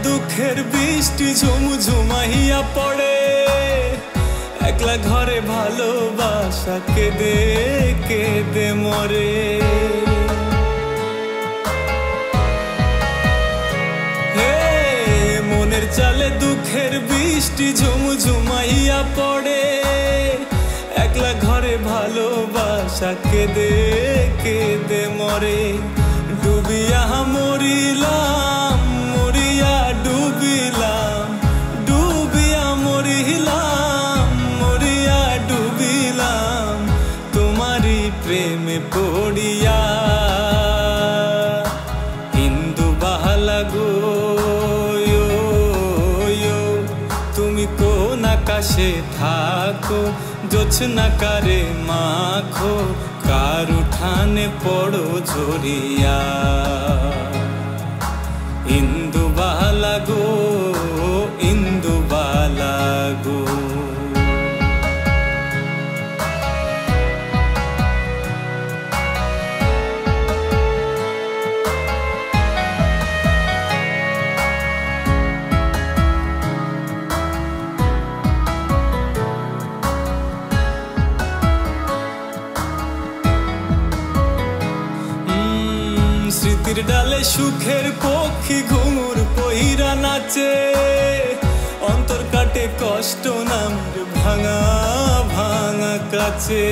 দুঃখের বৃষ্টি ঝুমঝুমাইয়া পড়ে, একলা ঘরে ভালোবাসা কেঁদে কেঁদে মরে। হে মনের চালে দুঃখের বৃষ্টি ঝুমঝুমাইয়া পড়ে, একলা ঘরে ভালোবাসা কেঁদে কেঁদে মরে। ডুবিয়া মরিলাম মরিয়া ডুবিলাম, ডুবিয়া মরিলাম মরিয়া ডুবিলাম, তোমারই প্রেমে পড়িয়া। ইন্দু বাহালা গো তুমি কোন আকাশে থাকো, জোছনা কারে মাখো, কার উঠানে পড়ো ঝরিয়া। ইন্দু বালা গো ইন্দু বালা গো। স্মৃতির ডালে সুখের পক্ষী ঘুঙুর পহিরা নাচে, অন্তর কাটে কষ্ট নামের ভাঙা ভাঙা কাছে।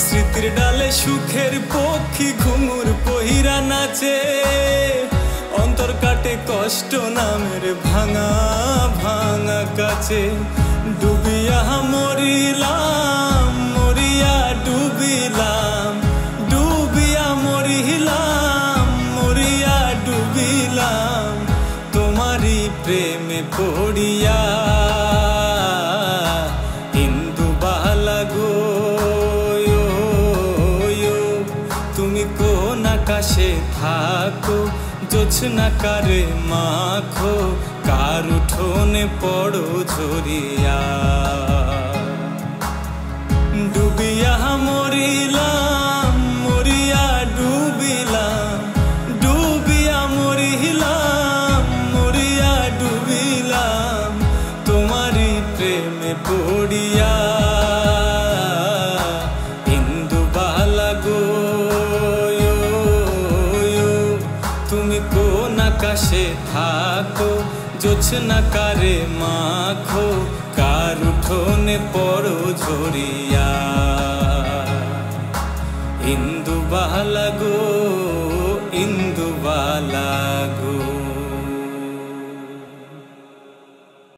স্মৃতির ডালে সুখের পক্ষী ঘুঙুর পহিরা নাচে, অন্তর কাটে কষ্ট নামের ভাঙা ভাঙা কাছে। ডুবিয়া মরিলাম মরিয়া ডুবিলাম, ডুবিয়া মরিলাম মরিয়া ডুবিলাম, তোমারই প্রেমে পড়িয়া। ইন্দু বালা গো তুমি কোন আকাশে থাকো, জোছনা কারে মাখো, কার উঠোনে পড়ো ঝরিয়া। ডুবিয়া মরিলাম মরিয়া ডুবিলাম, ডুবিয়া মরিলাম মরিয়া ডুবিলাম, তোমারই প্রেমে পড়িয়া। ইন্দু বালা গো তুমি কোন আকাশে থাকো, জোছনা কারে মাখো, কার উঠোনে পড়ো ঝরিয়া। ইন্দু বালা গো ইন্দু বালা গো।